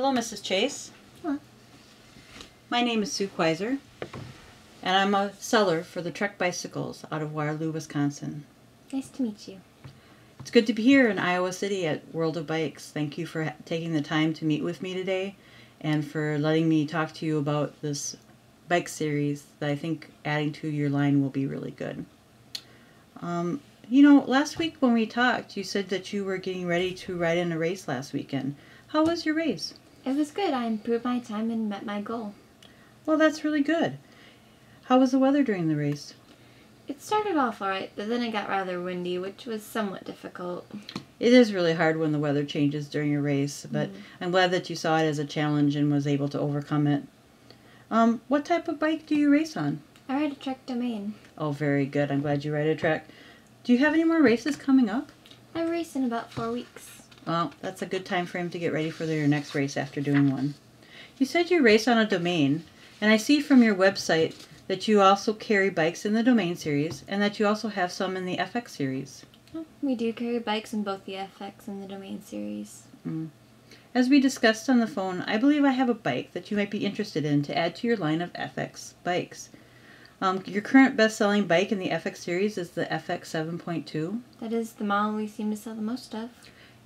Hello, Mrs. Chase. Hello. My name is Sue Queiser, and I'm a seller for the Trek bicycles out of Waterloo, Wisconsin. Nice to meet you. It's good to be here in Iowa City at World of Bikes. Thank you for taking the time to meet with me today and for letting me talk to you about this bike series that I think adding to your line will be really good. Last week when we talked, you said that you were getting ready to ride in a race last weekend. How was your race? It was good. I improved my time and met my goal. Well, that's really good. How was the weather during the race? It started off alright, but then it got rather windy, which was somewhat difficult. It is really hard when the weather changes during a race, but I'm glad that you saw it as a challenge and was able to overcome it. What type of bike do you race on? I ride a Trek Domain. Oh, very good. I'm glad you ride a Trek. Do you have any more races coming up? I race in about 4 weeks. Well, that's a good time frame to get ready for your next race after doing one. You said you race on a Domain, and I see from your website that you also carry bikes in the Domain series and that you also have some in the FX series. We do carry bikes in both the FX and the Domain series. As we discussed on the phone, I believe I have a bike that you might be interested in to add to your line of FX bikes. Your current best-selling bike in the FX series is the FX 7.2. That is the model we seem to sell the most of.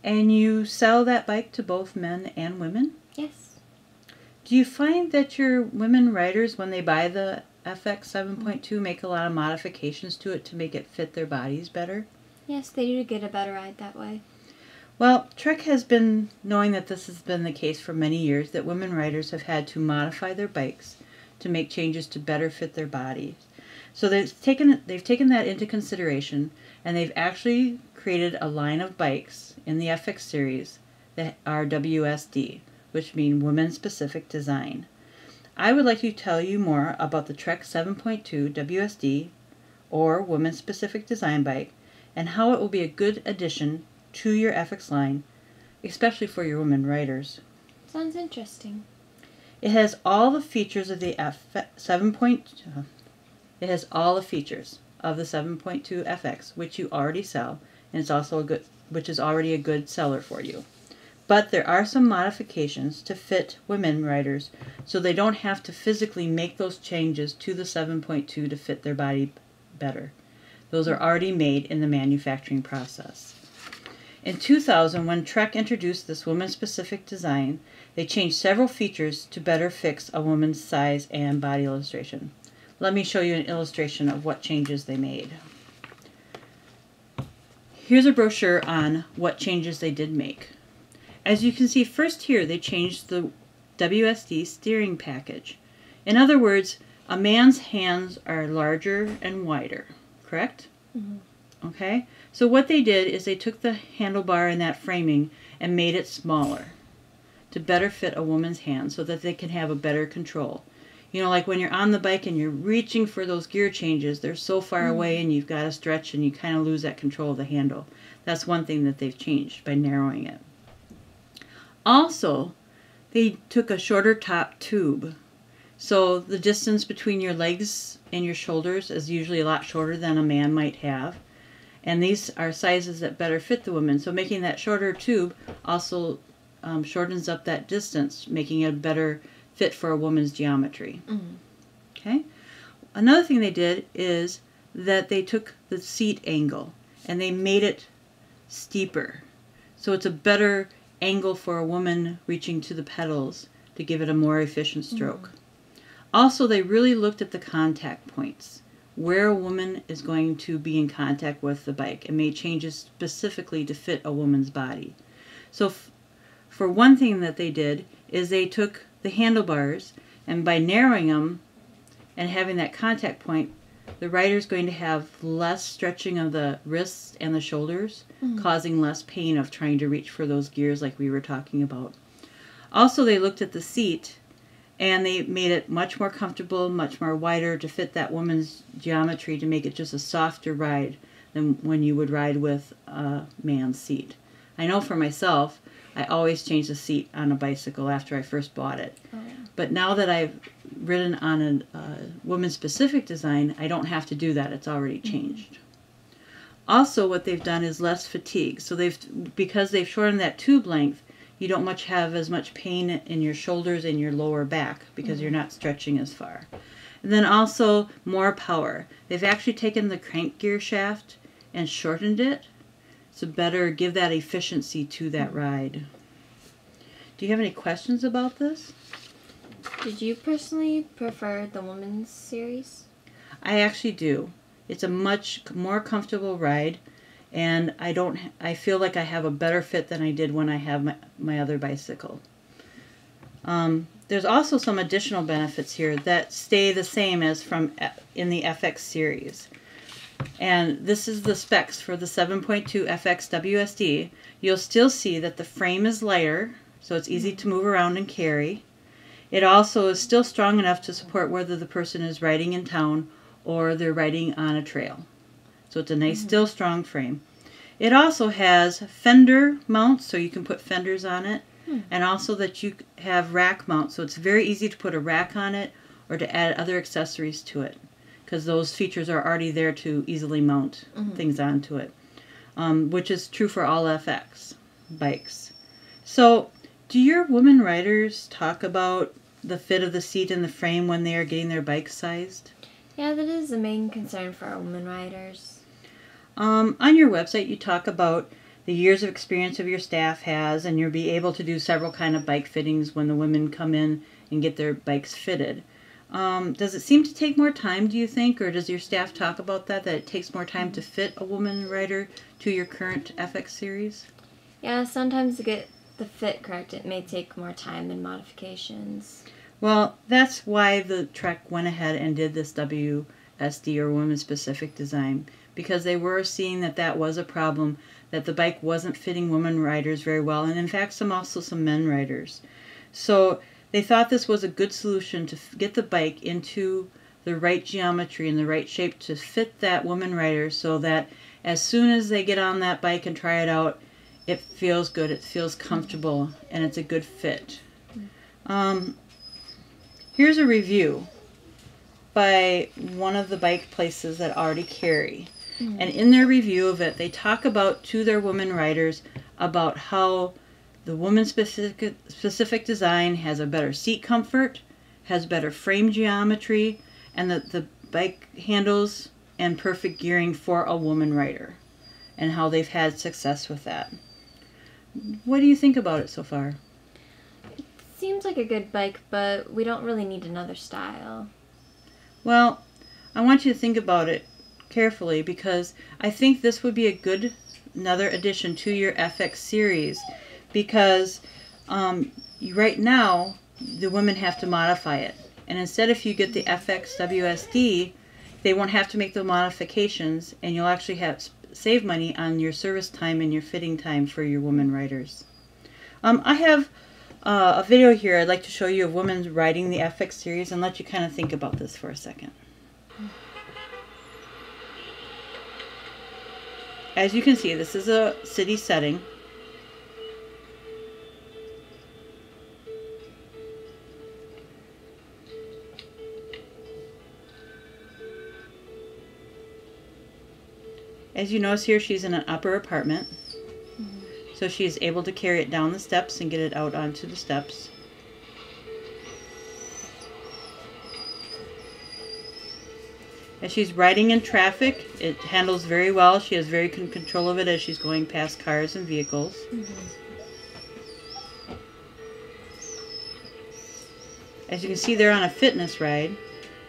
And you sell that bike to both men and women? Yes. Do you find that your women riders, when they buy the FX 7.2, make a lot of modifications to it to make it fit their bodies better? Yes, they do get a better ride that way. Well, Trek has been knowing that this has been the case for many years, that women riders have had to modify their bikes to make changes to better fit their bodies. So they've taken that into consideration, and they've actually created a line of bikes in the FX series that are WSD, which mean Women Specific Design. I would like to tell you more about the Trek 7.2 WSD, or Women Specific Design bike, and how it will be a good addition to your FX line, especially for your women riders. Sounds interesting. It has all the features of the 7.2. It has all the features of the 7.2 FX, which you already sell, and it's also which is already a good seller for you. But there are some modifications to fit women riders, so they don't have to physically make those changes to the 7.2 to fit their body better. Those are already made in the manufacturing process. In 2000, when Trek introduced this woman-specific design, they changed several features to better fix a woman's size and body illustration. Let me show you an illustration of what changes they made. Here's a brochure on what changes they did make. As you can see, first here they changed the WSD steering package. In other words, a man's hands are larger and wider, correct? Okay, so what they did is they took the handlebar and that framing and made it smaller to better fit a woman's hand so that they can have a better control. You know, like when you're on the bike and you're reaching for those gear changes, they're so far away and you've got to stretch and you kind of lose that control of the handle. That's one thing that they've changed by narrowing it. Also, they took a shorter top tube. So the distance between your legs and your shoulders is usually a lot shorter than a man might have. And these are sizes that better fit the woman. So making that shorter tube also shortens up that distance, making it a better fit for a woman's geometry. Okay. Another thing they did is that they took the seat angle and they made it steeper. So it's a better angle for a woman reaching to the pedals to give it a more efficient stroke. Also, they really looked at the contact points, where a woman is going to be in contact with the bike, and made changes specifically to fit a woman's body. So for one thing that they did is they took the handlebars, and by narrowing them and having that contact point, the rider's going to have less stretching of the wrists and the shoulders, causing less pain of trying to reach for those gears like we were talking about. Also, they looked at the seat and they made it much more comfortable, much more wider to fit that woman's geometry, to make it just a softer ride than when you would ride with a man's seat. I know for myself, I always change the seat on a bicycle after I first bought it. But now that I've ridden on a woman-specific design, I don't have to do that. It's already changed. Also, what they've done is less fatigue. So because they've shortened that tube length, you don't much have as much pain in your shoulders and your lower back because you're not stretching as far. And then also more power. They've actually taken the crank gear shaft and shortened it to better give that efficiency to that ride. Do you have any questions about this? Did you personally prefer the women's series? I actually do. It's a much more comfortable ride, and I feel like I have a better fit than I did when I have my other bicycle. There's also some additional benefits here that stay the same as in the FX series. And this is the specs for the 7.2 FX WSD. You'll still see that the frame is lighter, so it's easy to move around and carry. It also is still strong enough to support whether the person is riding in town or they're riding on a trail. So it's a nice, still strong frame. It also has fender mounts, so you can put fenders on it, and also that you have rack mounts, so it's very easy to put a rack on it or to add other accessories to it, because those features are already there to easily mount things onto it, which is true for all FX bikes. So, do your women riders talk about the fit of the seat and the frame when they are getting their bikes sized? Yeah, that is the main concern for our women riders. On your website, you talk about the years of experience of your staff has, and you'll be able to do several kind of bike fittings when the women come in and get their bikes fitted. Does it seem to take more time, do you think, or does your staff talk about that it takes more time to fit a woman rider to your current FX series? Yeah, sometimes to get the fit correct, it may take more time and modifications. Well, that's why the Trek went ahead and did this WSD, or Women Specific Design, because they were seeing that was a problem, that the bike wasn't fitting women riders very well, and in fact some men riders. So they thought this was a good solution to get the bike into the right geometry and the right shape to fit that woman rider, so that as soon as they get on that bike and try it out, it feels good, it feels comfortable, and it's a good fit. Here's a review by one of the bike places that already carry. And in their review of it, they talk about to their women riders about how the woman specific design has a better seat comfort, has better frame geometry, and that the bike handles and perfect gearing for a woman rider, and how they've had success with that. What do you think about it so far? It seems like a good bike, but we don't really need another style. Well, I want you to think about it carefully, because I think this would be another addition to your FX series, because right now the women have to modify it, and instead if you get the FX WSD, they won't have to make the modifications, and you'll actually save money on your service time and your fitting time for your women riders. I have a video here I'd like to show you of women riding the FX series and let you kind of think about this for a second. As you can see, this is a city setting. As you notice here, she's in an upper apartment. So she is able to carry it down the steps and get it out onto the steps. As she's riding in traffic, it handles very well. She has very good control of it as she's going past cars and vehicles. As you can see, they're on a fitness ride,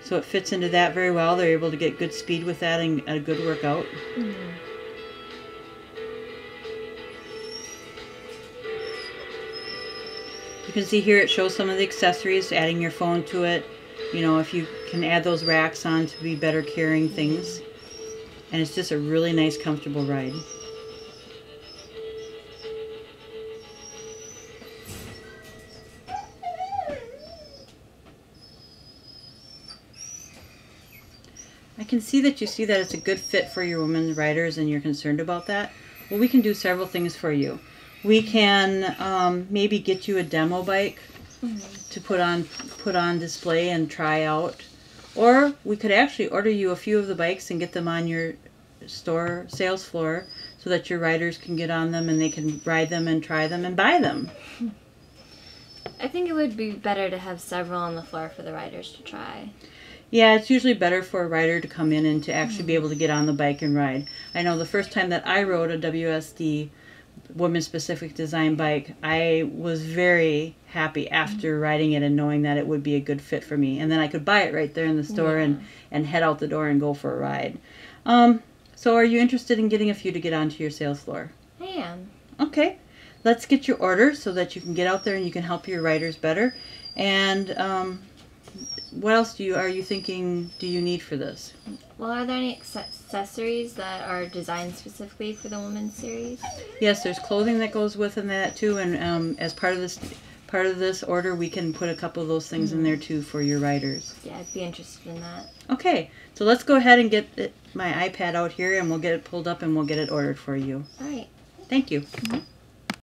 so it fits into that very well. They're able to get good speed with that and a good workout. You can see here it shows some of the accessories, adding your phone to it. You know, if you can add those racks on to be better carrying things. And it's just a really nice, comfortable ride. I can see that you see that it's a good fit for your women riders and you're concerned about that. Well, we can do several things for you. We can maybe get you a demo bike to put on display and try out, or we could actually order you a few of the bikes and get them on your store sales floor so that your riders can get on them and they can ride them and try them and buy them. I think it would be better to have several on the floor for the riders to try. Yeah, it's usually better for a rider to come in and to actually be able to get on the bike and ride. I know the first time that I rode a WSD, Women's Specific Design bike, I was very happy after riding it and knowing that it would be a good fit for me. And then I could buy it right there in the store and head out the door and go for a ride. So are you interested in getting a few to get onto your sales floor? I am. Okay. Let's get your order so that you can get out there and you can help your riders better. And what else are you thinking do you need for this? Well, are there any accessories that are designed specifically for the women's series? Yes, there's clothing that goes within that too, and as part of this order, we can put a couple of those things in there too for your riders. Yeah, I'd be interested in that. Okay, so let's go ahead and get my iPad out here, and we'll get it pulled up and we'll get it ordered for you. All right. Thank you. Mm-hmm.